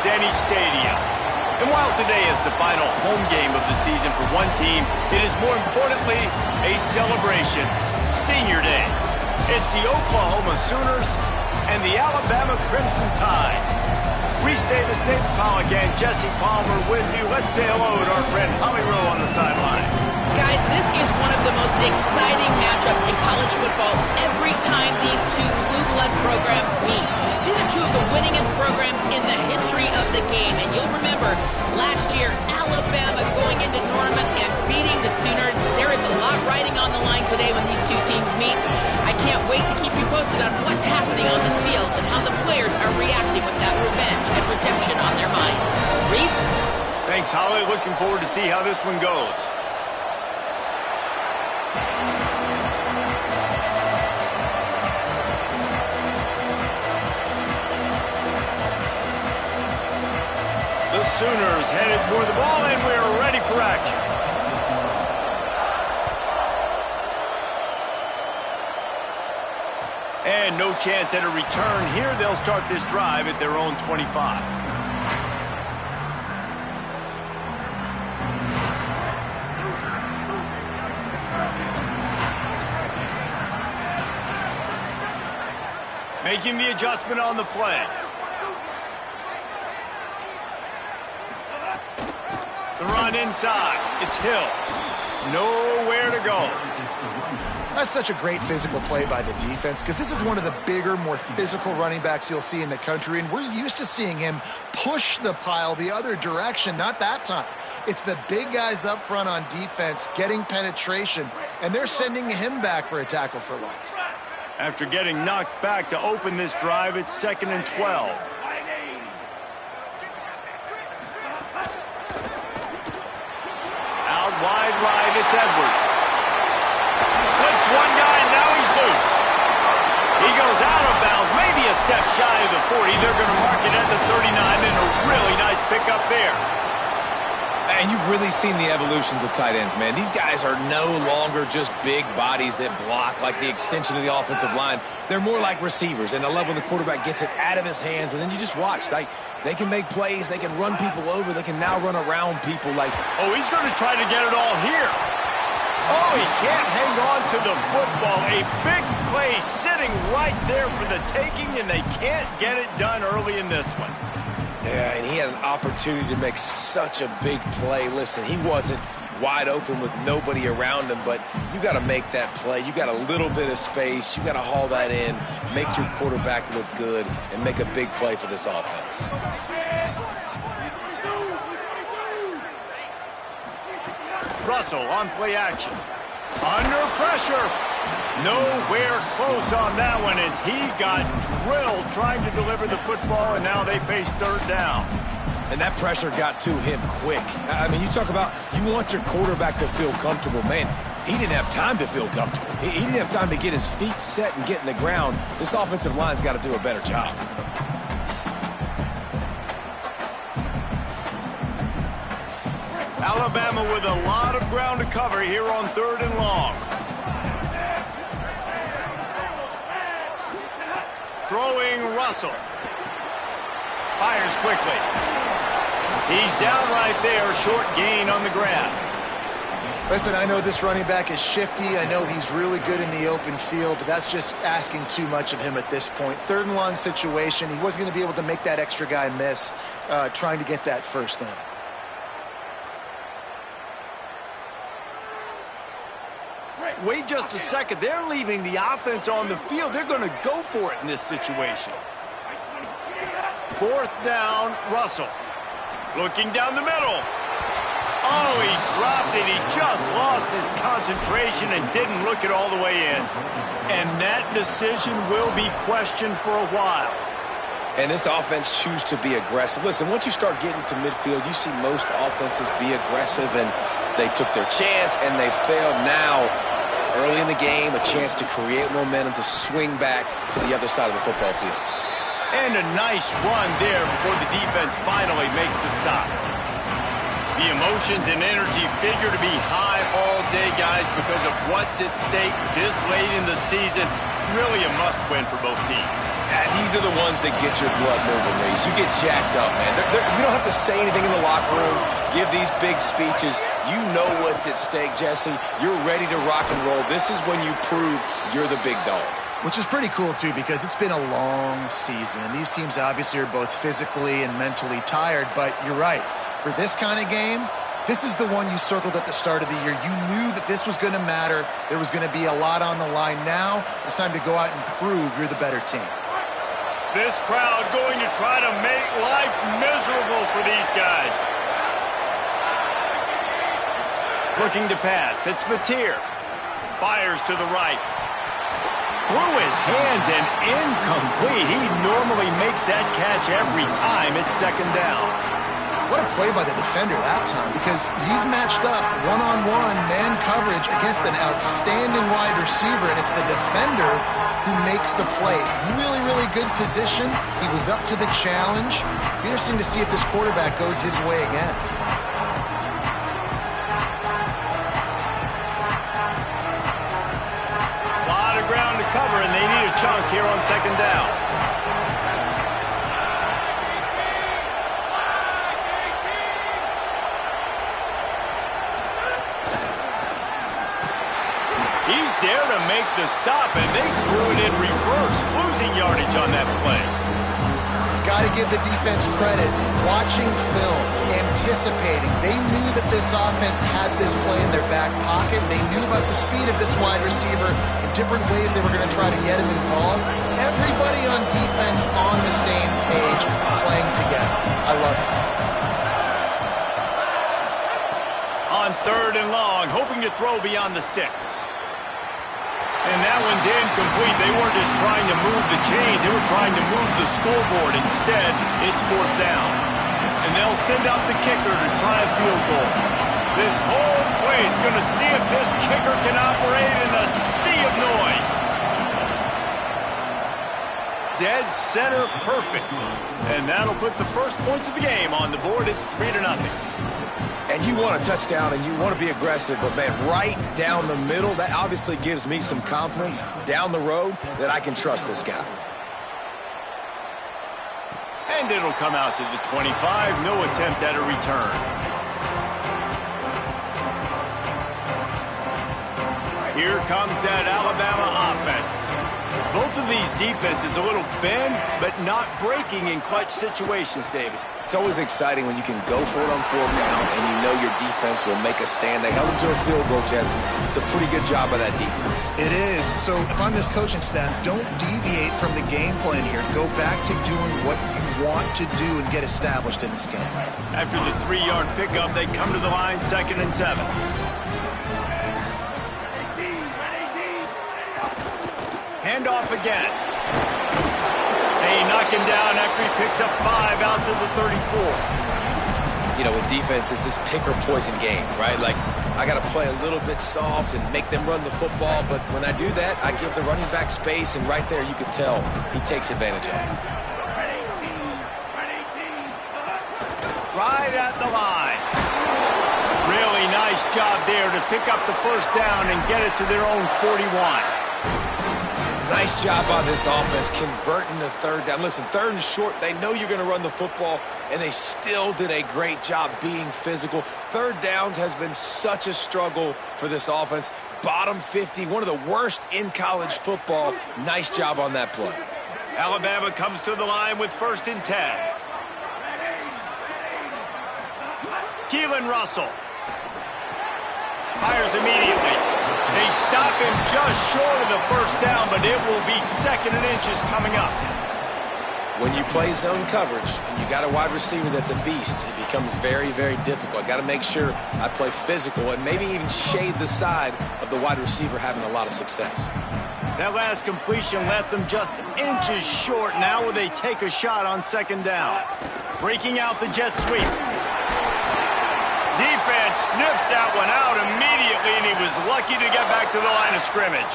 Denny Stadium. And while today is the final home game of the season for one team, it is more importantly a celebration. Senior Day. It's the Oklahoma Sooners and the Alabama Crimson Tide. Restate the State Call again. Jesse Palmer with you. Let's say hello to our friend Holly Rowe on the sideline. Guys, this is one of the most exciting matchups in college football every time these two blue blood programs meet. These are two of the winningest programs in the history of the game. And you'll remember last year, Alabama going into Norman and beating the Sooners. There is a lot riding on the line today when these two teams meet. I can't wait to keep you posted on what's happening on the field and how the players are reacting with that revenge and redemption on their mind. Reese? Thanks, Holly. Looking forward to see how this one goes. The Sooners headed toward the ball, and we're ready for action. And no chance at a return here. They'll start this drive at their own 25. Making the adjustment on the play. The run inside. It's Hill. Nowhere to go. That's such a great physical play by the defense because this is one of the bigger, more physical running backs you'll see in the country, and we're used to seeing him push the pile the other direction. Not that time. It's the big guys up front on defense getting penetration, and they're sending him back for a tackle for loss. After getting knocked back to open this drive, it's 2nd and 12. Out wide right, it's Edwards. Slips one guy, and now he's loose. He goes out of bounds, maybe a step shy of the 40. They're going to mark it at the 39, and a really nice pickup there. And you've really seen the evolutions of tight ends, man. These guys are no longer just big bodies that block like the extension of the offensive line. They're more like receivers, and I love when the quarterback gets it out of his hands, and then you just watch. They can make plays. They can run people over. They can now run around people like... Oh, he's going to try to get it all here. Oh, he can't hang on to the football. A big play sitting right there for the taking, and they can't get it done early in this one. Yeah, and he had an opportunity to make such a big play. Listen, he wasn't wide open with nobody around him, but you got to make that play. You got a little bit of space. You got to haul that in, make your quarterback look good, and make a big play for this offense. Russell on play action. Under pressure. Nowhere close on that one as he got drilled trying to deliver the football, and now they face 3rd down. And that pressure got to him quick. I mean, you talk about you want your quarterback to feel comfortable. Man, he didn't have time to feel comfortable. He didn't have time to get his feet set and get in the ground. This offensive line's got to do a better job. Alabama with a lot of ground to cover here on 3rd and long. Throwing Russell. Fires quickly. He's down right there. Short gain on the grab. Listen, I know this running back is shifty. I know he's really good in the open field, but that's just asking too much of him at this point. 3rd and long situation. He wasn't going to be able to make that extra guy miss trying to get that first down. Wait just a second. They're leaving the offense on the field. They're going to go for it in this situation. 4th down, Russell. Looking down the middle. Oh, he dropped it. He just lost his concentration and didn't look it all the way in. And that decision will be questioned for a while. And this offense choose to be aggressive. Listen, once you start getting to midfield, you see most offenses be aggressive, and they took their chance, and they failed now. Early in the game, a chance to create momentum, to swing back to the other side of the football field. And a nice run there before the defense finally makes the stop. The emotions and energy figure to be high all day, guys, because of what's at stake this late in the season. Really a must-win for both teams. Yeah, these are the ones that get your blood moving, Reese. You get jacked up, man. You don't have to say anything in the locker room, give these big speeches. You know what's at stake, Jesse. You're ready to rock and roll. This is when you prove you're the big dog. Which is pretty cool, too, because it's been a long season. And these teams obviously are both physically and mentally tired. But you're right. For this kind of game, this is the one you circled at the start of the year. You knew that this was going to matter. There was going to be a lot on the line. Now it's time to go out and prove you're the better team. This crowd going to try to make life miserable for these guys. Looking to pass. It's Mateer. Fires to the right. Through his hands and incomplete. He normally makes that catch every time. It's second down. What a play by the defender that time, because he's matched up one-on-one man coverage against an outstanding wide receiver, and it's the defender who makes the play. Really, really good position. He was up to the challenge. Be interesting to see if this quarterback goes his way again. A lot of ground to cover, and they need a chunk here on second down. He's there to make the stop, and they threw it in reverse, losing yardage on that play. Got to give the defense credit. Watching film, anticipating. They knew that this offense had this play in their back pocket. They knew about the speed of this wide receiver in different ways they were going to try to get him involved. Everybody on defense on the same page, playing together. I love it. On third and long, hoping to throw beyond the sticks. And that one's incomplete. They weren't just trying to move the chains. They were trying to move the scoreboard. Instead, it's fourth down. And they'll send out the kicker to try a field goal. This whole place is going to see if this kicker can operate in the sea of noise. Dead center perfect. And that'll put the first points of the game on the board. It's 3-0. And you want a touchdown and you want to be aggressive, but man, right down the middle, that obviously gives me some confidence down the road that I can trust this guy. And it'll come out to the 25. No attempt at a return. Here comes that Alabama offense. Both of these defenses a little bend, but not breaking in clutch situations, David. It's always exciting when you can go for it on fourth down and you know your defense will make a stand. They held them to a field goal, Jesse. It's a pretty good job by that defense. It is. So if I'm this coaching staff, don't deviate from the game plan here. Go back to doing what you want to do and get established in this game. After the 3-yard pickup, they come to the line, 2nd and 7. Handoff again. They knock him down after he picks up 5 out to the 34. You know, with defense, it's this pick or poison game, right? Like, I got to play a little bit soft and make them run the football, but when I do that, I give the running back space, and right there you can tell he takes advantage of it. Right at the line. Really nice job there to pick up the first down and get it to their own 41. Nice job by this offense converting the third down. Listen, 3rd and short, they know you're going to run the football, and they still did a great job being physical. 3rd downs has been such a struggle for this offense. Bottom 50, one of the worst in college football. Nice job on that play. Alabama comes to the line with 1st and 10. Keelan Russell fires immediately. They stop him just short of the first down, but it will be 2nd and inches coming up. When you play zone coverage and you got a wide receiver that's a beast, it becomes very, very difficult. I got to make sure I play physical and maybe even shade the side of the wide receiver having a lot of success. That last completion left them just inches short. Now will they take a shot on 2nd down? Breaking out the jet sweep. Defense sniffed that one out immediately, and he was lucky to get back to the line of scrimmage.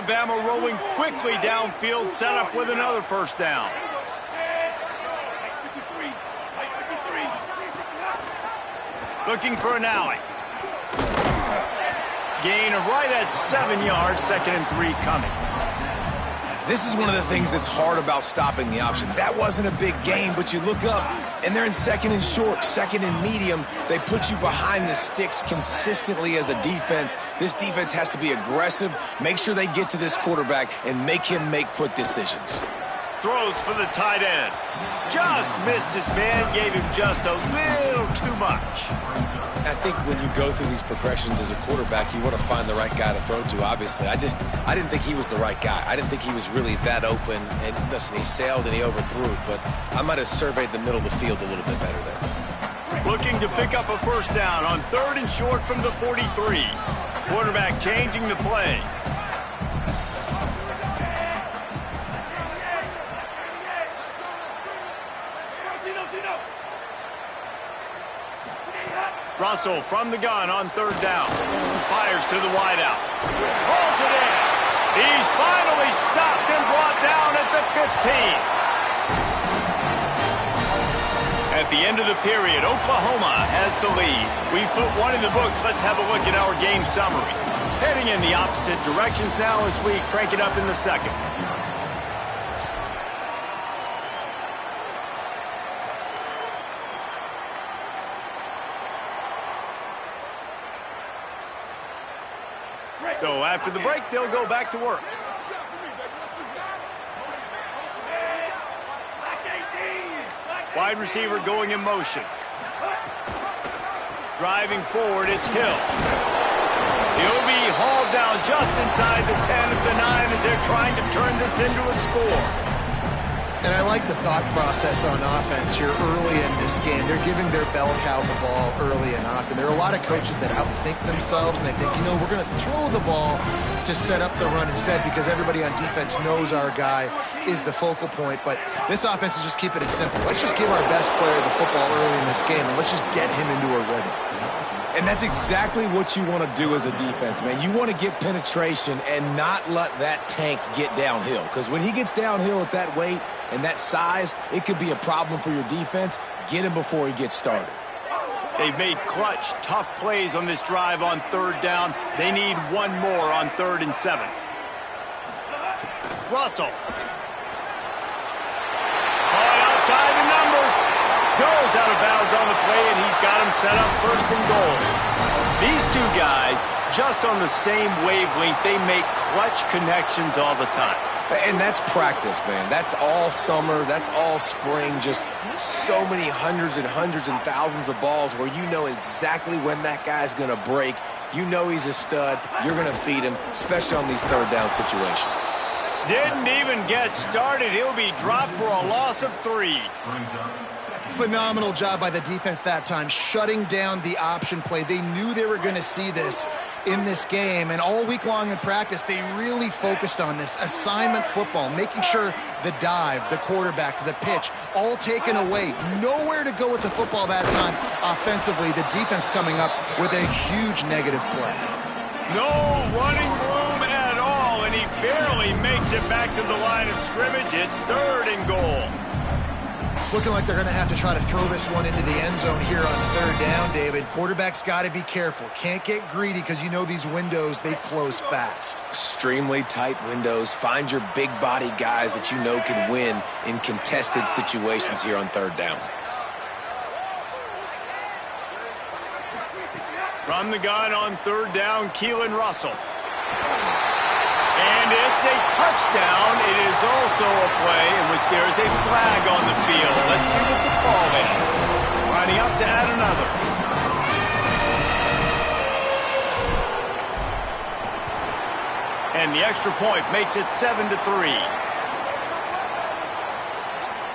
Alabama rolling quickly downfield, set up with another first down. Looking for an alley. Gain of right at 7 yards, 2nd and 3 coming. This is one of the things that's hard about stopping the option. That wasn't a big gain, but you look up, and they're in 2nd and short, 2nd and medium. They put you behind the sticks consistently as a defense. This defense has to be aggressive, make sure they get to this quarterback, and make him make quick decisions. Throws for the tight end. Just missed his man, gave him just a little too much. I think when you go through these progressions as a quarterback, you want to find the right guy to throw to, obviously. I didn't think he was the right guy. I didn't think he was really that open. And listen, he sailed and he overthrew it, but I might have surveyed the middle of the field a little bit better there. Looking to pick up a first down on 3rd and short from the 43. Quarterback changing the play. Russell from the gun on 3rd down. Fires to the wideout. Rolls it in. He's finally stopped and brought down at the 15. At the end of the period, Oklahoma has the lead. We've put one in the books. Let's have a look at our game summary. Heading in the opposite directions now as we crank it up in the second. So after the break, they'll go back to work. Wide receiver going in motion. Driving forward, it's Hill. He'll be hauled down just inside the 10 of the 9 as they're trying to turn this into a score. And I like the thought process on offense here early in this game. They're giving their bell cow the ball early and often. There are a lot of coaches that outthink themselves, and they think, you know, we're going to throw the ball to set up the run instead because everybody on defense knows our guy is the focal point. But this offense is just keeping it simple. Let's just give our best player the football early in this game, and let's just get him into a rhythm. And that's exactly what you want to do as a defense, man. You want to get penetration and not let that tank get downhill. Because when he gets downhill at that weight and that size, it could be a problem for your defense. Get him before he gets started. They've made clutch, tough plays on this drive on 3rd down. They need one more on 3rd and 7. Russell. Caught outside the numbers. Goes out of bounds on the play, and he's got him set up 1st and goal. These two guys, just on the same wavelength, they make clutch connections all the time. And that's practice, man. That's all summer. That's all spring. Just so many hundreds and thousands of balls where you know exactly when that guy's going to break. You know he's a stud. You're going to feed him, especially on these 3rd down situations. Didn't even get started. He'll be dropped for a loss of 3. Phenomenal job by the defense that time, shutting down the option play. They knew they were going to see this in this game, and all week long in practice, they really focused on this assignment football, making sure the dive, the quarterback, the pitch, all taken away. Nowhere to go with the football that time offensively. The defense coming up with a huge negative play. No running room at all, and he barely makes it back to the line of scrimmage. It's 3rd and goal. It's looking like they're going to have to try to throw this one into the end zone here on 3rd down, David. Quarterback's got to be careful. Can't get greedy because you know these windows, they close fast. Extremely tight windows. Find your big body guys that you know can win in contested situations here on 3rd down. From the gun on 3rd down, Keelan Russell. And it's a touchdown. It is also a play in which there is a flag on the field. Let's see what the call is. Lining up to add another. And the extra point makes it 7-3.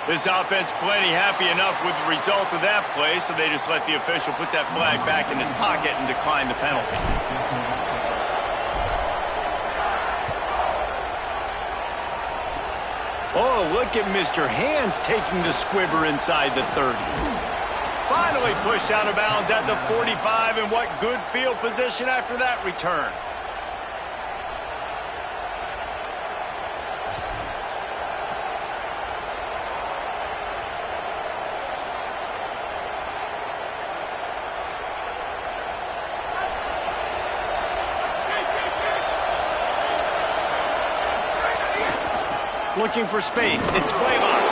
This offense plenty happy enough with the result of that play, so they just let the official put that flag back in his pocket and decline the penalty. Oh, look at Mr. Hands taking the squibber inside the 30. Finally pushed out of bounds at the 45, and what good field position after that return. Looking for space. It's Blaylock.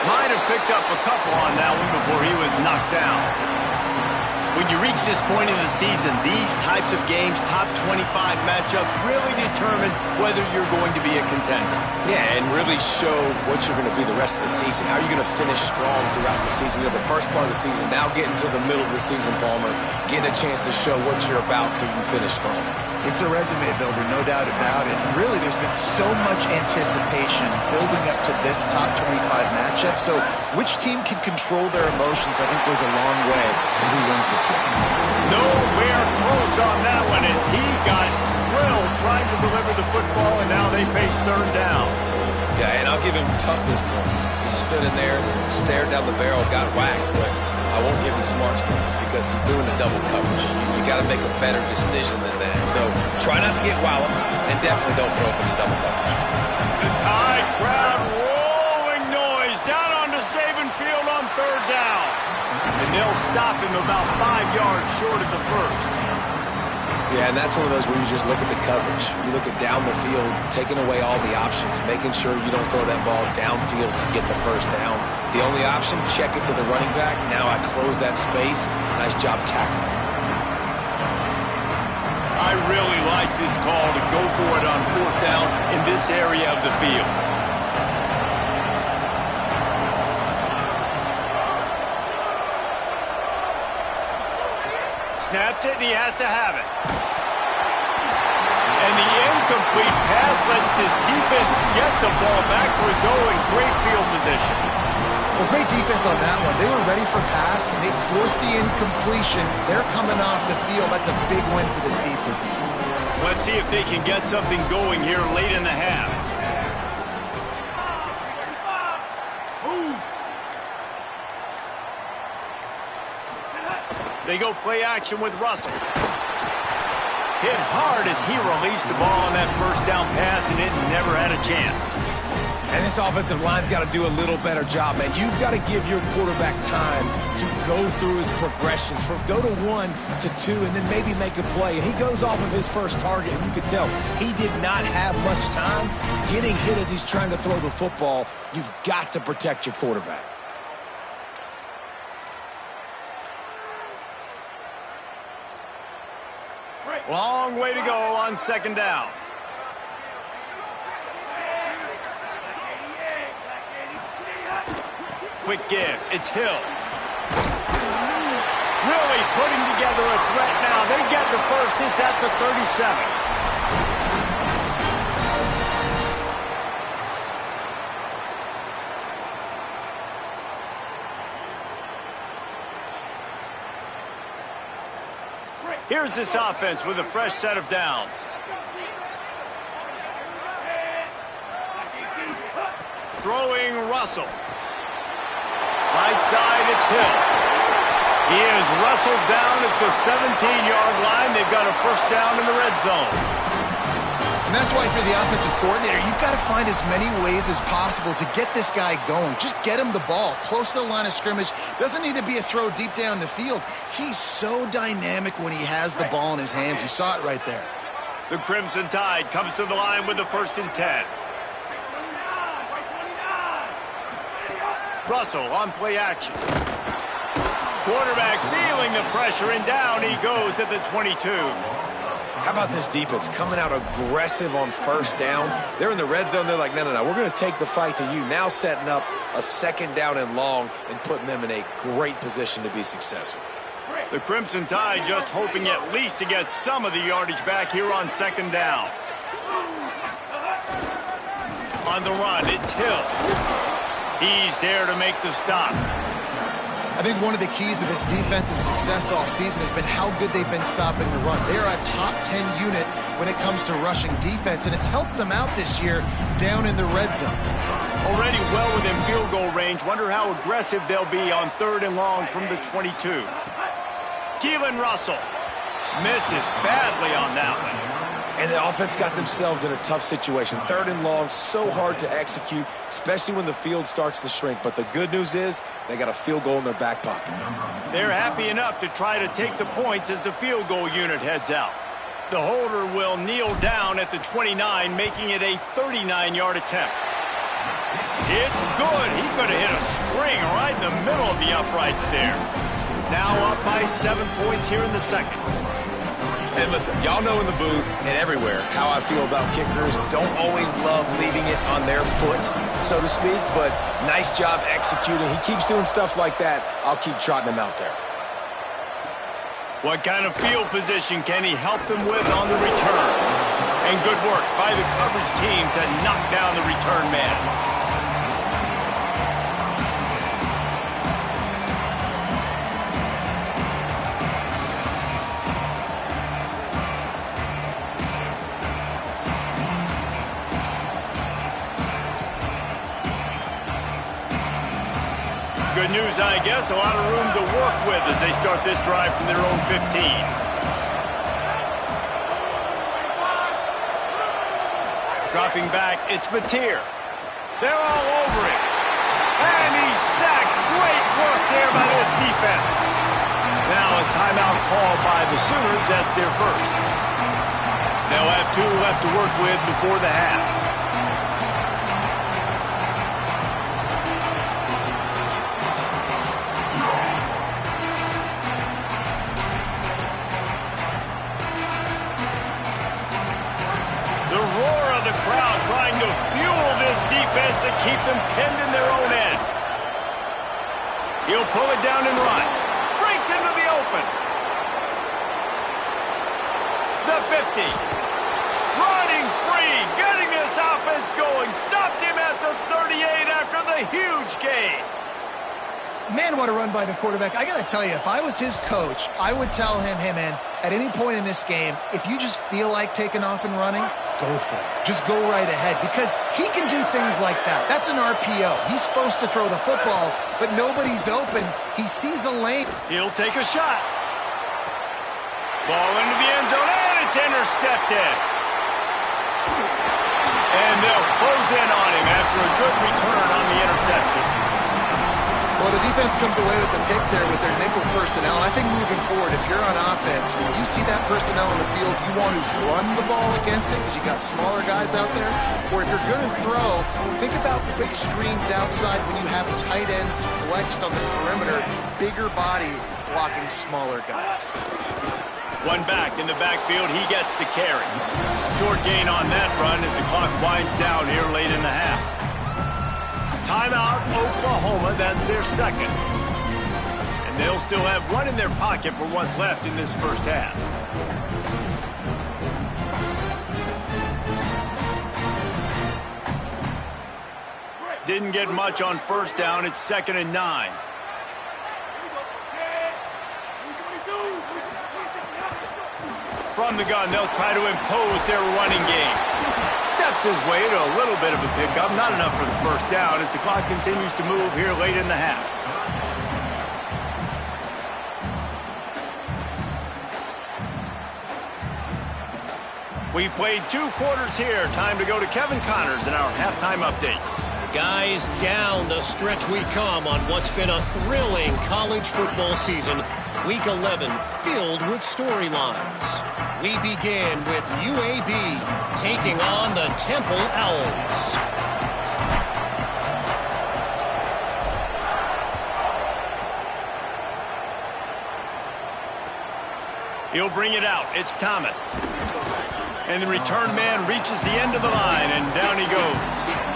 Might have picked up a couple on that one before he was knocked down. When you reach this point in the season, these types of games, top 25 matchups, really determine whether you're going to be a contender. Yeah, and really show what you're going to be the rest of the season. How are you going to finish strong throughout the season? You know, the first part of the season, now getting to the middle of the season, Palmer, getting a chance to show what you're about so you can finish strong. It's a resume builder, no doubt about it. And really, there's been so much anticipation building up to this top 25 matchup. So which team can control their emotions, I think, goes a long way in who wins this one. Nowhere close on that one as he got drilled trying to deliver the football, and now they face third down. Yeah, and I'll give him toughness points. He stood in there, stared down the barrel, got whacked, but I won't give him smarts points because he threw in the double coverage. You got to make a better decision than that. So try not to get walloped, and definitely don't throw up in the double coverage. The Tide crowd rolling noise down onto Saban Field on third down. And they'll stop him about 5 yards short of the first. Yeah, and that's one of those where you just look at the coverage. You look at down the field, taking away all the options, making sure you don't throw that ball downfield to get the first down. The only option, check it to the running back. Now I close that space. Nice job tackling. I really like this call to go for it on fourth down in this area of the field. Snapped it, and he has to have it. And the incomplete pass lets this defense get the ball back for its own great field position. Well, great defense on that one. They were ready for pass, and they forced the incompletion. They're coming off the field. That's a big win for this defense. Let's see if they can get something going here late in the half. They go play action with Russell. Hit hard as he released the ball on that first down pass, and it never had a chance. And this offensive line's got to do a little better job, man. You've got to give your quarterback time to go through his progressions from go to 1 to 2 and then maybe make a play. And he goes off of his first target, and you can tell he did not have much time getting hit as he's trying to throw the football. You've got to protect your quarterback. Long way to go on second down. Quick give. It's Hill. Really putting together a threat now. They get the first. It's at the 37. Here's this offense with a fresh set of downs. Throwing Russell. Right side, it's Hill. He is wrestled down at the 17-yard line. They've got a first down in the red zone. And that's why, for the offensive coordinator, you've got to find as many ways as possible to get this guy going. Just get him the ball close to the line of scrimmage. Doesn't need to be a throw deep down the field. He's so dynamic when he has the ball in his hands. You saw it right there. The Crimson Tide comes to the line with the 1st and 10. Russell on play action. Quarterback feeling the pressure, and down he goes at the 22. How about this defense coming out aggressive on first down? They're in the red zone. They're like, no, we're going to take the fight to you. Now setting up a second down and long and putting them in a great position to be successful. The Crimson Tide just hoping at least to get some of the yardage back here on second down. On the run, it's Hill. He's there to make the stop. I think one of the keys to this defense's success all season has been how good they've been stopping the run. They're a top 10 unit when it comes to rushing defense, and it's helped them out this year down in the red zone. Already well within field goal range. Wonder how aggressive they'll be on third and long from the 22. Keelan Russell misses badly on that one. And the offense got themselves in a tough situation. Third and long, so hard to execute, especially when the field starts to shrink. But the good news is they got a field goal in their back pocket. They're happy enough to try to take the points as the field goal unit heads out. The holder will kneel down at the 29, making it a 39-yard attempt. It's good. He could have hit a string right in the middle of the uprights there. Now up by 7 points here in the second. And listen, y'all know in the booth and everywhere how I feel about kickers. Don't always love leaving it on their foot, so to speak, but nice job executing. He keeps doing stuff like that. I'll keep trotting him out there. What kind of field position can he help them with on the return? And good work by the coverage team to knock down the return man. Good news, I guess. A lot of room to work with as they start this drive from their own 15. Dropping back, it's Mateer. They're all over him. And he's sacked. Great work there by this defense. Now a timeout call by the Sooners. That's their first. They'll have 2 left to work with before the half. Trying to fuel this defense to keep them pinned in their own end. He'll pull it down and run. Breaks into the open. The 50. Running free. Getting this offense going. Stopped him at the 38 after the huge gain. Man, what a run by the quarterback. I got to tell you, if I was his coach, I would tell him, hey, man, at any point in this game, if you just feel like taking off and running, go for it. Just go right ahead because he can do things like that. That's an RPO. He's supposed to throw the football, but nobody's open. He sees a lane. He'll take a shot. Ball into the end zone, and it's intercepted. And they'll close in on him after a good return on the interception. Well, the defense comes away with the pick there with their nickel personnel. I think moving forward, if you're on offense, when you see that personnel on the field, you want to run the ball against it because you got smaller guys out there. Or if you're going to throw, think about quick screens outside when you have tight ends flexed on the perimeter, bigger bodies blocking smaller guys. One back in the backfield, he gets the carry. Short gain on that run as the clock winds down here late in the half. Timeout, Oklahoma. That's their second. And they'll still have one in their pocket for what's left in this first half. Didn't get much on first down. It's 2nd and 9. From the gun, they'll try to impose their running game. Steps his way to a little bit of a pickup. Not enough for the first down as the clock continues to move here late in the half. We've played 2 quarters here. Time to go to Kevin Connors in our halftime update. Guys, down the stretch we come on what's been a thrilling college football season. Week 11 filled with storylines. We begin with UAB taking on the Temple Owls. He'll bring it out. It's Thomas. And the return man reaches the end of the line, and down he goes.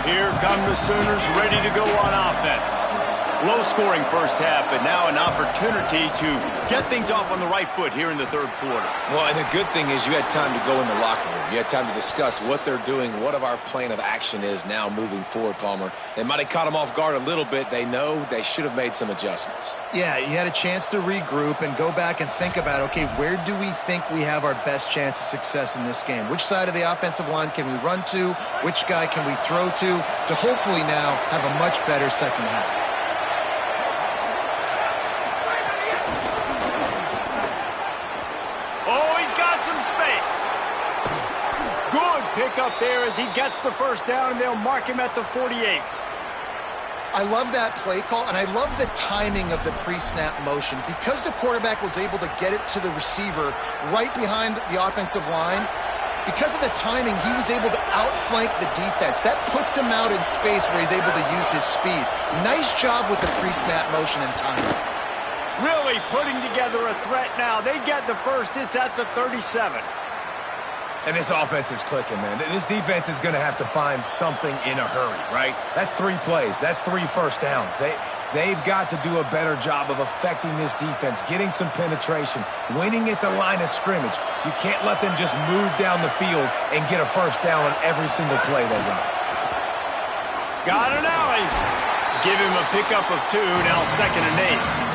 Here come the Sooners ready to go on offense. Low-scoring first half, but now an opportunity to get things off on the right foot here in the third quarter. Well, and the good thing is you had time to go in the locker room. You had time to discuss what they're doing, what our plan of action is now moving forward, Palmer. They might have caught them off guard a little bit. They know they should have made some adjustments. Yeah, you had a chance to regroup and go back and think about, okay, where do we think we have our best chance of success in this game? Which side of the offensive line can we run to? Which guy can we throw to hopefully now have a much better second half? Pick up there as he gets the first down, and they'll mark him at the 48. I love that play call, and I love the timing of the pre-snap motion. Because the quarterback was able to get it to the receiver right behind the offensive line, because of the timing, he was able to outflank the defense. That puts him out in space where he's able to use his speed. Nice job with the pre-snap motion and timing. Really putting together a threat now. They get the first. It's at the 37. And this offense is clicking, man. This defense is going to have to find something in a hurry, right? That's 3 plays. That's 3 first downs. They've got to do a better job of affecting this defense, getting some penetration, winning at the line of scrimmage. You can't let them just move down the field and get a first down on every single play they run. Got an alley. Give him a pickup of 2, now 2nd and 8.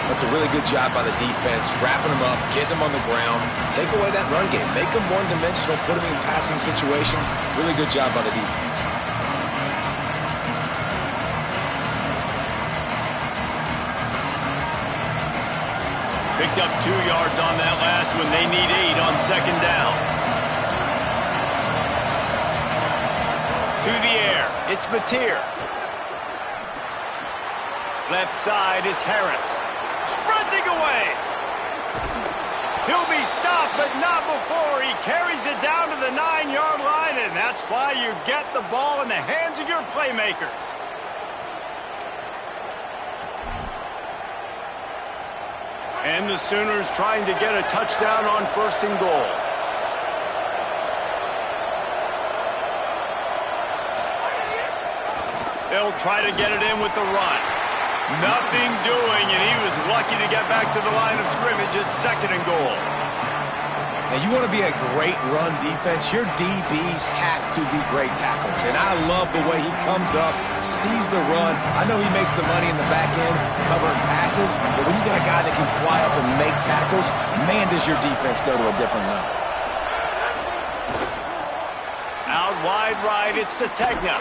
That's a really good job by the defense, wrapping them up, getting them on the ground, take away that run game, make them one-dimensional, put them in passing situations. Really good job by the defense. Picked up 2 yards on that last one. They need 8 on 2nd down. To the air, it's Mateer. Left side is Harris. Sprinting away. He'll be stopped, but not before he carries it down to the 9-yard line, and that's why you get the ball in the hands of your playmakers. And the Sooners trying to get a touchdown on 1st and goal. They'll try to get it in with the run. Nothing doing, and he was lucky to get back to the line of scrimmage at 2nd and goal. Now, you want to be a great run defense, your DBs have to be great tacklers. And I love the way he comes up, sees the run. I know he makes the money in the back end covering passes, but when you got a guy that can fly up and make tackles, man, does your defense go to a different level. Out wide right, it's Sategna.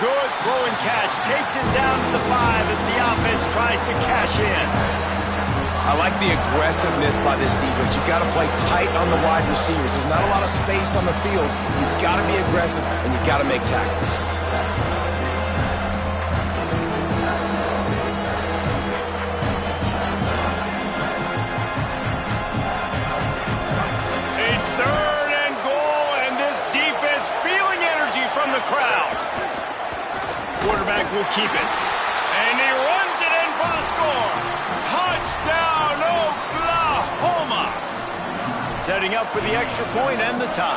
Good throw and catch. Takes it down to the 5 as the offense tries to cash in. I like the aggressiveness by this defense. You've got to play tight on the wide receivers. There's not a lot of space on the field. You've got to be aggressive, and you've got to make tackles. A 3rd and goal, and this defense feeling energy from the crowd. Quarterback will keep it. And he runs it in for the score. Touchdown, Oklahoma. Setting up for the extra point and the tie.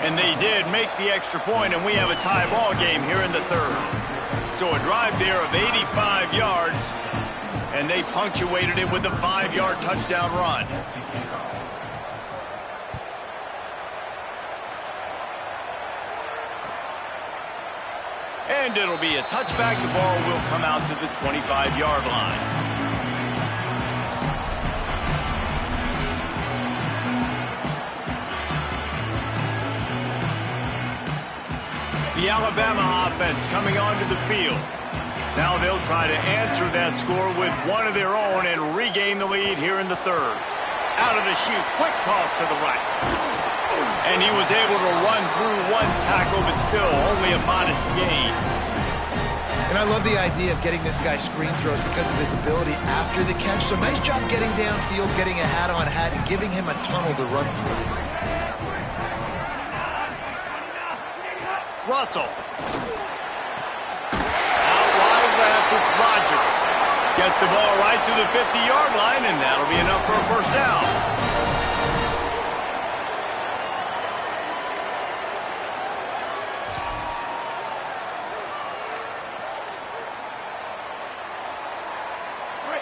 And they did make the extra point, and we have a tie ball game here in the 3rd. So a drive there of 85 yards, and they punctuated it with a 5-yard touchdown run. And it'll be a touchback. The ball will come out to the 25-yard line. The Alabama offense coming onto the field. Now they'll try to answer that score with one of their own and regain the lead here in the 3rd. Out of the chute, quick toss to the right. And he was able to run through 1 tackle, but still only a modest gain. And I love the idea of getting this guy screen throws because of his ability after the catch. So nice job getting downfield, getting a hat-on-hat, and giving him a tunnel to run through. Russell. Out wide left, it's Rodgers. Gets the ball right to the 50-yard line, and that'll be enough for a first down.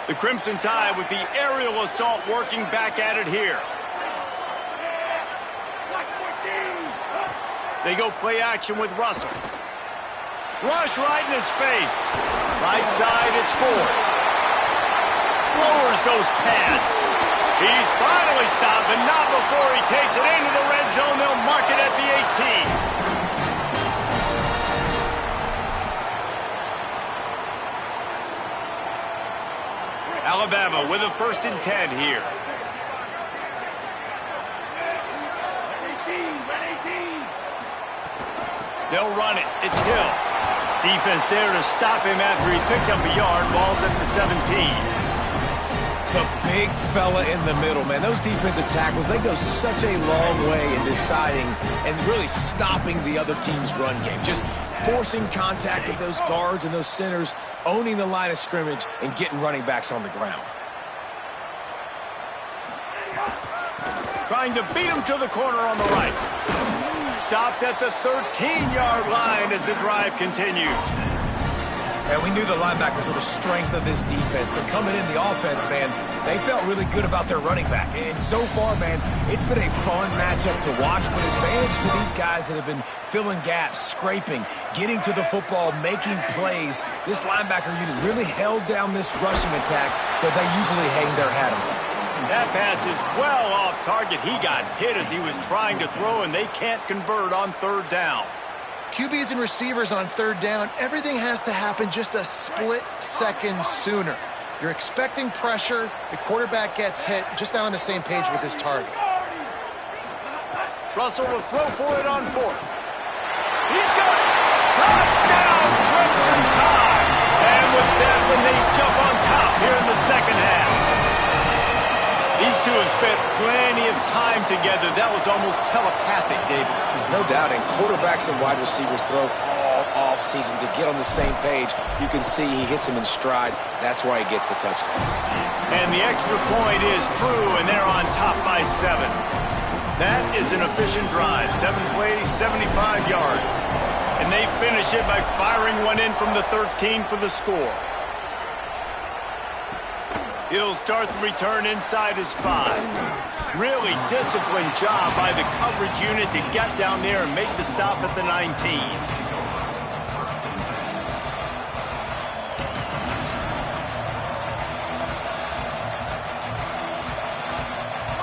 The Crimson Tide with the aerial assault working back at it here. They go play action with Russell. Rush right in his face. Right side, it's Ford. Lowers those pads. He's finally stopped, but not before he takes it into the red zone. They'll mark it at the 18. Alabama with a 1st and 10 here. They'll run it. It's Hill. Defense there to stop him after he picked up a yard. Ball's at the 17. The big fella in the middle, man. Those defensive tackles, they go such a long way in deciding and really stopping the other team's run game. Just forcing contact with those guards and those centers, owning the line of scrimmage, and getting running backs on the ground. Trying to beat him to the corner on the right. Stopped at the 13-yard line as the drive continues. And we knew the linebackers were the strength of this defense, but coming in the offense, man, they felt really good about their running back. And so far, man, it's been a fun matchup to watch, but advantage to these guys that have been filling gaps, scraping, getting to the football, making plays. This linebacker unit really held down this rushing attack that they usually hang their hat on. That pass is well off target. He got hit as he was trying to throw, and they can't convert on third down. QBs and receivers on third down, everything has to happen just a split second sooner. You're expecting pressure, the quarterback gets hit, just not on the same page with his target. Russell will throw for it on fourth. He's got it! Touchdown, Crimson Tide! And with that, when they jump on top here in the second half. These two have spent plenty of time together. That was almost telepathic, David. No doubt, and quarterbacks and wide receivers throw all offseason to get on the same page. You can see he hits him in stride. That's why he gets the touchdown. And the extra point is true, and they're on top by 7. That is an efficient drive. 7 plays, 75 yards. And they finish it by firing one in from the 13 for the score. He'll start the return inside his 5. Really disciplined job by the coverage unit to get down there and make the stop at the 19.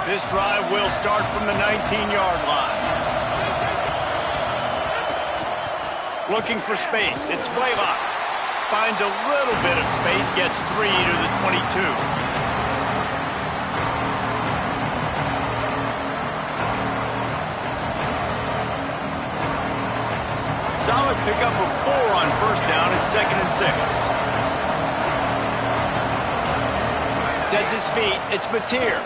This drive will start from the 19-yard line. Looking for space. It's Blaylock. Finds a little bit of space, gets 3 to the 22. Solid pickup of 4 on first down at 2nd and 6. Sets his feet, it's Mateer.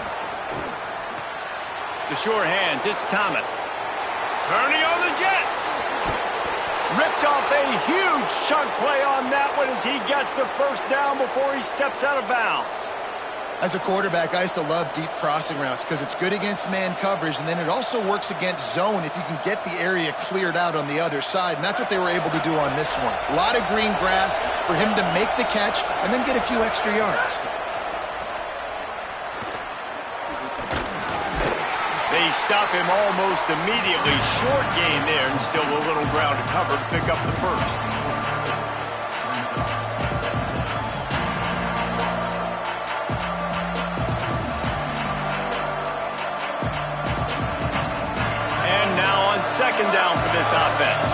The short hands, it's Thomas. Turning on the Jets. Ripped off a huge chunk play on that one as he gets the first down before he steps out of bounds. As a quarterback, I used to love deep crossing routes because it's good against man coverage, and then it also works against zone if you can get the area cleared out on the other side, and that's what they were able to do on this one. A lot of green grass for him to make the catch and then get a few extra yards. They stop him almost immediately. Short gain there, and still a little ground to cover to pick up the first. And now on second down for this offense.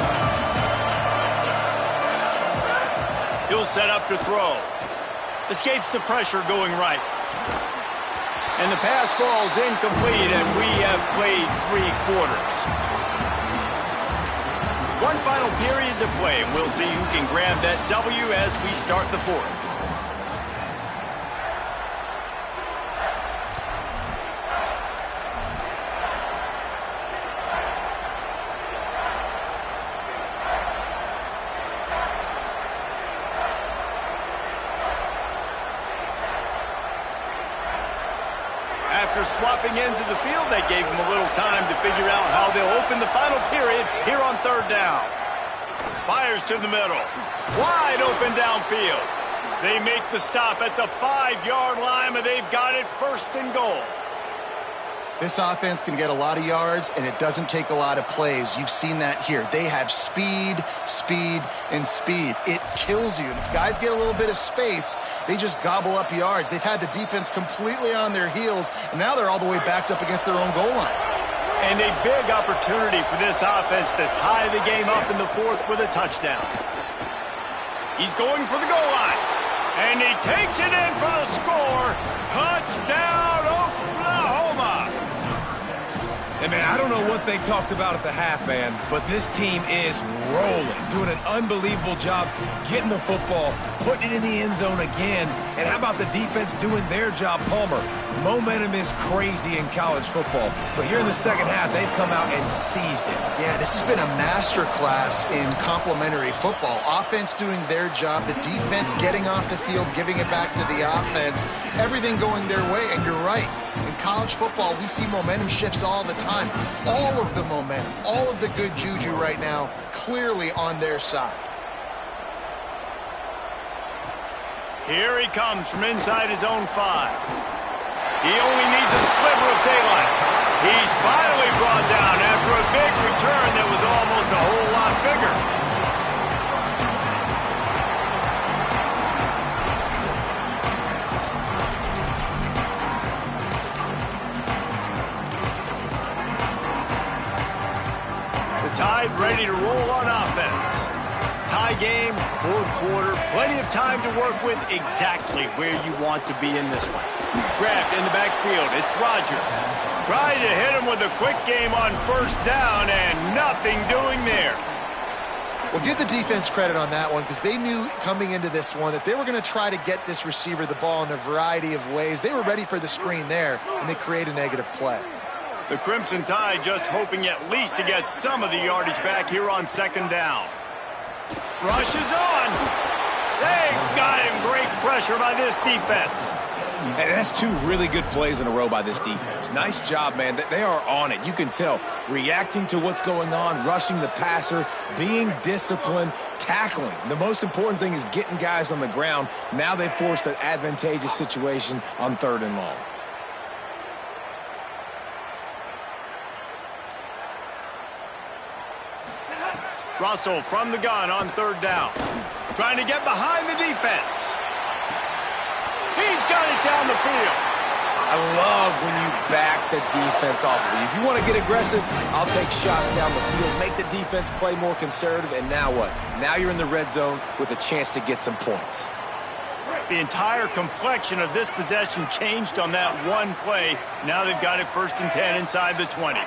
He'll set up to throw. Escapes the pressure going right. And the pass falls incomplete, and we have played 3 quarters. One final period to play, and we'll see who can grab that W as we start the 4th. After swapping ends of the field, they gave him a little time to figure out how they'll open the final period here on third down. Fires to the middle. Wide open downfield. They make the stop at the 5-yard line, and they've got it 1st and goal. This offense can get a lot of yards, and it doesn't take a lot of plays. You've seen that here. They have speed, speed, and speed. It kills you. And if guys get a little bit of space, they just gobble up yards. They've had the defense completely on their heels, and now they're all the way backed up against their own goal line. And a big opportunity for this offense to tie the game up in the 4th with a touchdown. He's going for the goal line, and he takes it in for the score. Touchdown, Oklahoma! And, man, I don't know what they talked about at the half, man, but this team is rolling, doing an unbelievable job getting the football, putting it in the end zone again. And how about the defense doing their job, Palmer? Momentum is crazy in college football, but here in the second half, they've come out and seized it. Yeah, this has been a masterclass in complementary football. Offense doing their job, the defense getting off the field, giving it back to the offense, everything going their way. And you're right, in college football, we see momentum shifts all the time. All of the momentum, all of the good juju right now, clearly on their side. Here he comes from inside his own 5. He only needs a sliver of daylight. He's finally brought down after a big return that was almost a whole lot bigger. The Tide ready to roll on offense. Tie game, fourth quarter, plenty of time to work with, exactly where you want to be in this one. Grabbed in the backfield, it's Rodgers. Trying to hit him with a quick game on first down and nothing doing there. Well, give the defense credit on that one because they knew coming into this one that they were going to try to get this receiver the ball in a variety of ways. They were ready for the screen there, and they create a negative play. The Crimson Tide just hoping at least to get some of the yardage back here on second down. Rush is on. They got him. Great pressure by this defense. And that's 2 really good plays in a row by this defense. Nice job, man. They are on it. You can tell. Reacting to what's going on, rushing the passer, being disciplined, tackling. The most important thing is getting guys on the ground. Now they've forced an advantageous situation on 3rd and long. Russell from the gun on 3rd down. Trying to get behind the defense. He's got it down the field. I love when you back the defense off of you. If you want to get aggressive, I'll take shots down the field, make the defense play more conservative, and now what? Now you're in the red zone with a chance to get some points. The entire complexion of this possession changed on that one play. Now they've got it 1st and 10 inside the 20.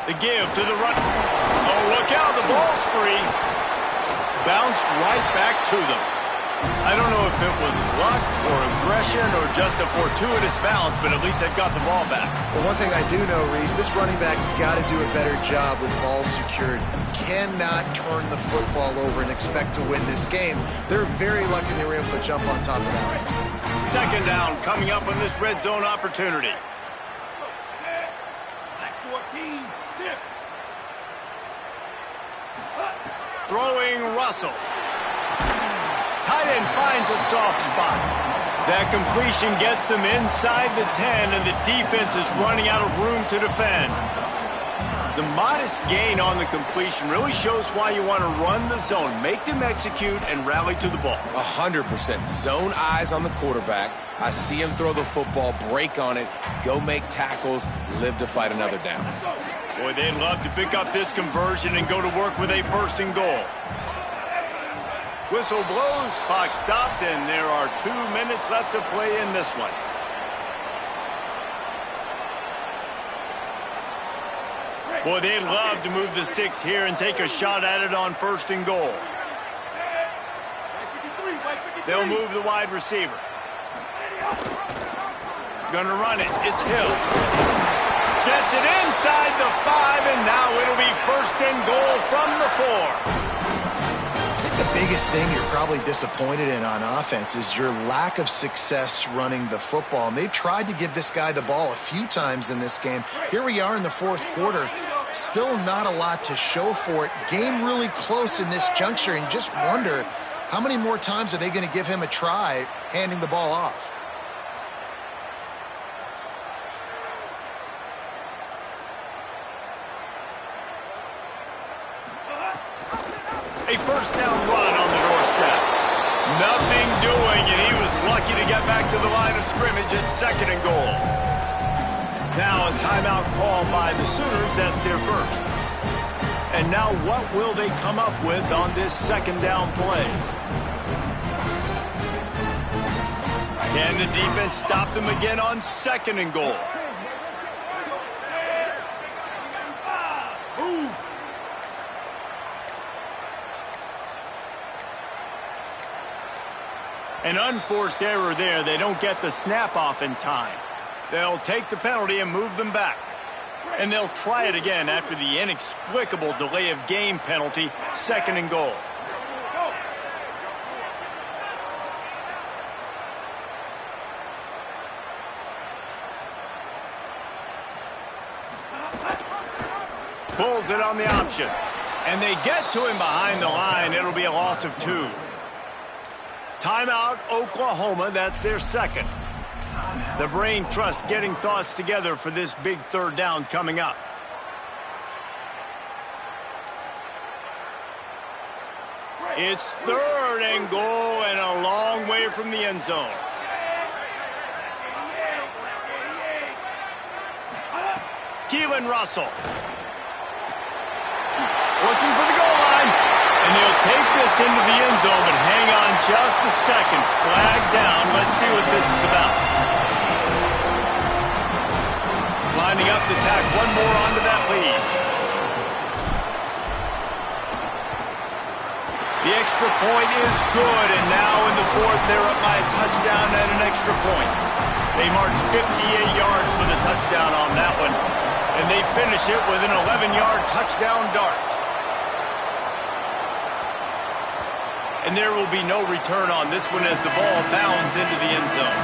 The give to the run. Oh, look out. The ball's free. Bounced right back to them. I don't know if it was luck or aggression or just a fortuitous bounce, but at least they've got the ball back. Well, one thing I do know, Reese, this running back's got to do a better job with ball security. Cannot turn the football over and expect to win this game. They're very lucky they were able to jump on top of that. Second down coming up on this red zone opportunity. Throwing Russell. Tight end finds a soft spot. That completion gets them inside the 10, and the defense is running out of room to defend. The modest gain on the completion really shows why you want to run the zone, make them execute, and rally to the ball. 100%. Zone eyes on the quarterback. I see him throw the football, break on it, go make tackles, live to fight another down. Boy, they'd love to pick up this conversion and go to work with a 1st and goal. Whistle blows, clock stopped, and there are 2 minutes left to play in this one. Boy, they'd love to move the sticks here and take a shot at it on 1st and goal. They'll move the wide receiver. Gonna run it. It's Hill. Gets it inside the 5, and now it'll be 1st and goal from the 4. I think the biggest thing you're probably disappointed in on offense is your lack of success running the football. And they've tried to give this guy the ball a few times in this game. Here we are in the 4th quarter. Still not a lot to show for it. Game really close in this juncture, and you just wonder how many more times are they going to give him a try handing the ball off. A 1st down run on the doorstep. Nothing doing, and he was lucky to get back to the line of scrimmage at 2nd and goal. Now a timeout call by the Sooners. That's their 1st. And now what will they come up with on this second down play? Can the defense stop them again on second and goal? An unforced error there. They don't get the snap off in time. They'll take the penalty and move them back. And they'll try it again after the inexplicable delay of game penalty, second and goal. Pulls it on the option. And they get to him behind the line. It'll be a loss of 2. Timeout, Oklahoma. That's their second. The brain trust getting thoughts together for this big third down coming up. It's third and goal and a long way from the end zone. Keelan Russell. Looking for the goal line. And they'll take this into the end zone, but hang on just a second. Flag down. Let's see what this is about. Lining up to tack one more onto that lead. The extra point is good, and now in the fourth, they're up by a touchdown and an extra point. They march 58 yards for the touchdown on that one, and they finish it with an 11-yard touchdown dart. And there will be no return on this one as the ball bounds into the end zone.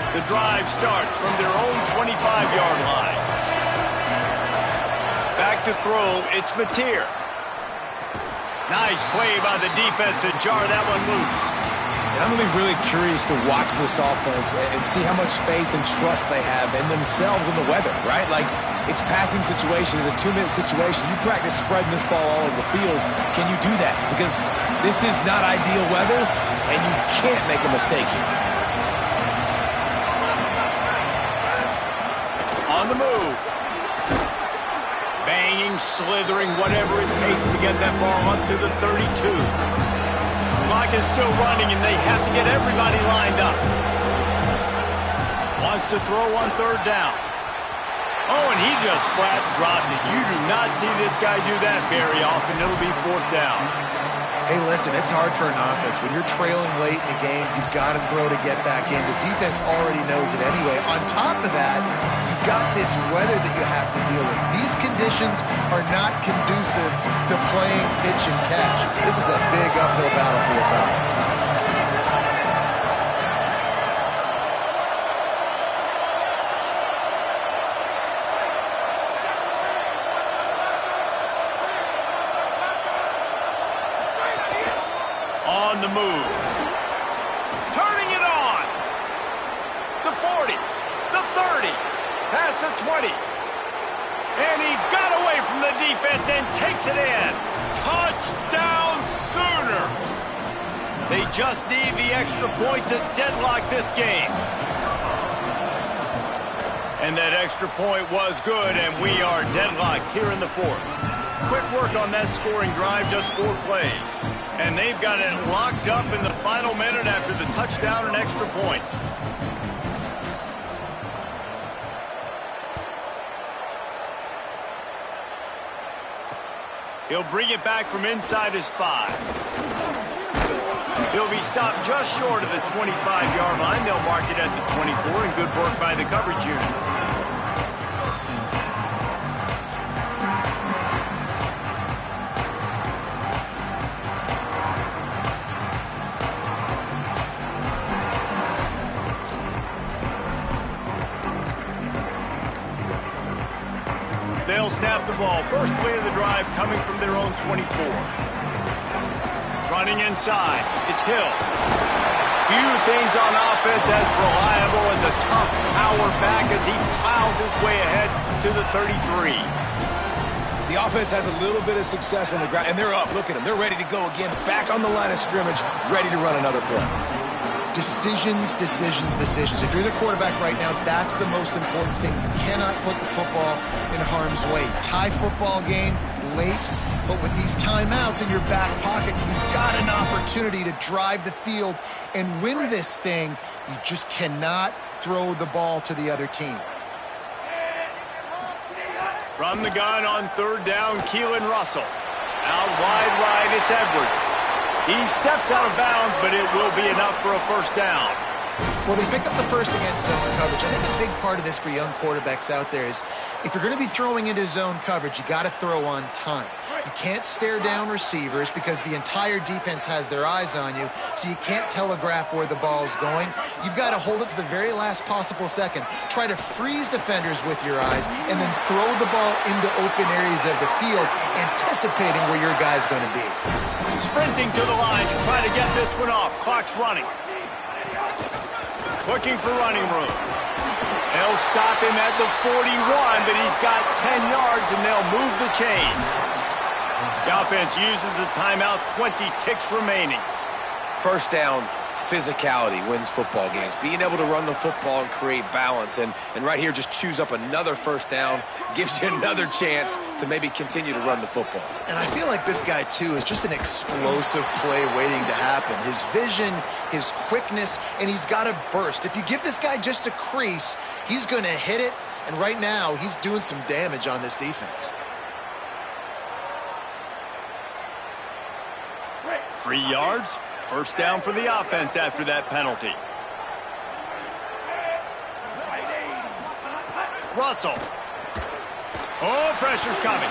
The drive starts from their own 25-yard line. Back to throw, it's Mateer. Nice play by the defense to jar that one loose. And I'm going to be really curious to watch this offense and see how much faith and trust they have in themselves and the weather, right? Like, it's passing situation, it's a 2-minute situation. You practice spreading this ball all over the field. Can you do that? Because this is not ideal weather, and you can't make a mistake here. On the move. Banging, slithering, whatever it takes to get that ball up to the 32. Clock is still running, and they have to get everybody lined up. Wants to throw on third down. Oh, and he just flat dropped it. You do not see this guy do that very often. It'll be fourth down. Hey, listen, it's hard for an offense. When you're trailing late in the game, you've got to throw to get back in. The defense already knows it anyway. On top of that, you've got this weather that you have to deal with. These conditions are not conducive to playing pitch and catch. This is a big uphill battle for this offense. On the move. Turning it on. The 40. The 30. Past the 20. And he got away from the defense and takes it in. Touchdown Sooners. They just need the extra point to deadlock this game. And that extra point was good, and we are deadlocked here in the fourth. Quick work on that scoring drive, just 4 plays. And they've got it locked up in the final minute after the touchdown and extra point. He'll bring it back from inside his 5. He'll be stopped just short of the 25-yard line. They'll mark it at the 24, and good work by the coverage unit. They'll snap the ball. First play of the drive coming from their own 24. Running inside. It's Hill. Few things on offense as reliable as a tough power back as he plows his way ahead to the 33. The offense has a little bit of success on the ground, and they're up. Look at them. They're ready to go again, back on the line of scrimmage, ready to run another play. Decisions, decisions, decisions. If you're the quarterback right now, that's the most important thing. You cannot put the football in harm's way. Tie football game, late, but with these timeouts in your back pocket, you've got an opportunity to drive the field and win this thing. You just cannot throw the ball to the other team. From the gun on third down, Keelan Russell. Out wide right, it's Edwards. He steps out of bounds, but it will be enough for a first down. Well, they pick up the first against zone coverage. I think a big part of this for young quarterbacks out there is if you're going to be throwing into zone coverage, you got to throw on time. You can't stare down receivers because the entire defense has their eyes on you, so you can't telegraph where the ball's going. You've got to hold it to the very last possible second. Try to freeze defenders with your eyes and then throw the ball into open areas of the field, anticipating where your guy's going to be. Sprinting to the line to try to get this one off. Clock's running. Looking for running room. They'll stop him at the 41, but he's got 10 yards, and they'll move the chains. The offense uses a timeout, 20 ticks remaining. First down, physicality wins football games. Being able to run the football and create balance. And right here, just choose up another first down, gives you another chance to maybe continue to run the football. And I feel like this guy, too, is just an explosive play waiting to happen. His vision, his quickness, and he's got a burst. If you give this guy just a crease, he's going to hit it. And right now, he's doing some damage on this defense. 3 yards. First down for the offense after that penalty. Russell. Oh, pressure's coming.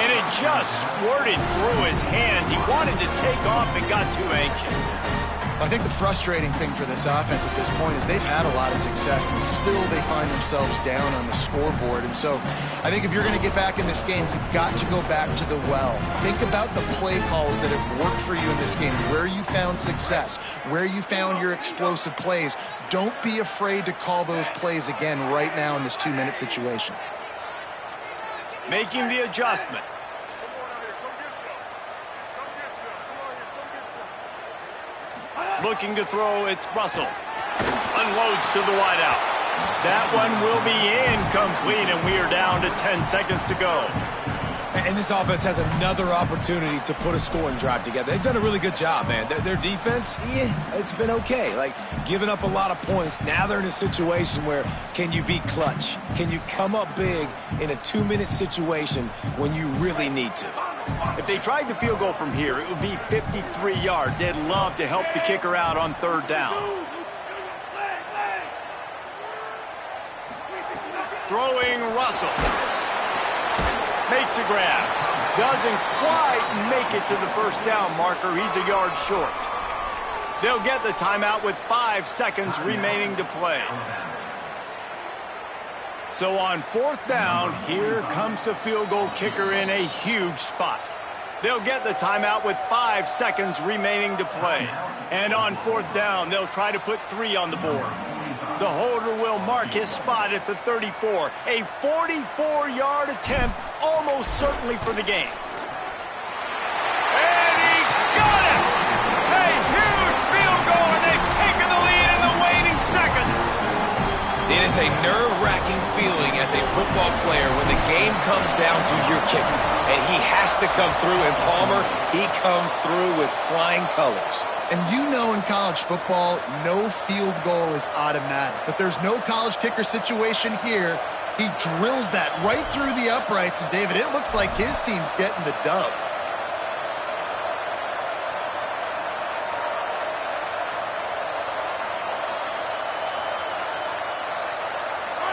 And it just squirted through his hands. He wanted to take off and got too anxious. I think the frustrating thing for this offense at this point is they've had a lot of success, and still they find themselves down on the scoreboard. And so I think if you're going to get back in this game, you've got to go back to the well. Think about the play calls that have worked for you in this game, where you found success, where you found your explosive plays. Don't be afraid to call those plays again right now in this 2-minute situation. Making the adjustment. Looking to throw, it's Russell. Unloads to the wideout. That one will be incomplete, and we are down to 10 seconds to go. And this offense has another opportunity to put a scoring drive together. They've done a really good job, man. Their defense, it's been okay. Like, giving up a lot of points. Now they're in a situation where can you be clutch? Can you come up big in a 2-minute situation when you really need to? If they tried the field goal from here, it would be 53 yards. They'd love to help the kicker out on third down. Throwing Russell. Makes the grab. Doesn't quite make it to the first down marker. He's a yard short. They'll get the timeout with 5 seconds remaining to play. So on fourth down, here comes the field goal kicker in a huge spot. They'll get the timeout with 5 seconds remaining to play. And on fourth down, they'll try to put 3 on the board. The holder will mark his spot at the 34. A 44-yard attempt, almost certainly for the game. And he got it! A huge field goal, and they've taken the lead in the waning seconds. It is a nerve-wracking feeling as a football player when the game comes down to your kicker. And he has to come through, and Palmer, he comes through with flying colors. And you know in college football, no field goal is automatic. But there's no college kicker situation here. He drills that right through the uprights. And, David, it looks like his team's getting the dub.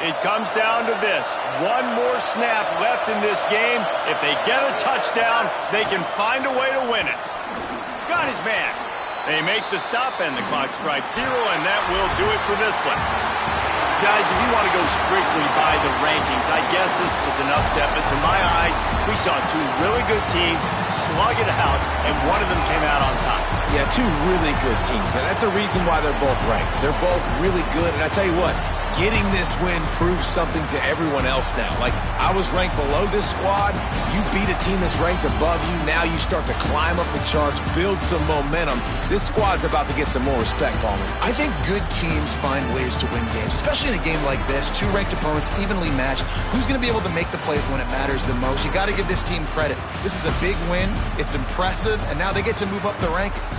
It comes down to this. One more snap left in this game. If they get a touchdown, they can find a way to win it. Got his man. They make the stop, and the clock strikes 0, and that will do it for this one. Guys, if you want to go strictly by the rankings, I guess this was an upset, but to my eyes, we saw 2 really good teams slug it out, and one of them came out on top. Yeah, two really good teams. Now, that's a reason why they're both ranked. They're both really good, and I tell you what, getting this win proves something to everyone else now. Like, I was ranked below this squad. You beat a team that's ranked above you. Now you start to climb up the charts, build some momentum. This squad's about to get some more respect, Palmer. I think good teams find ways to win games, especially in a game like this. Two ranked opponents, evenly matched. Who's going to be able to make the plays when it matters the most? You got to give this team credit. This is a big win. It's impressive, and now they get to move up the rankings.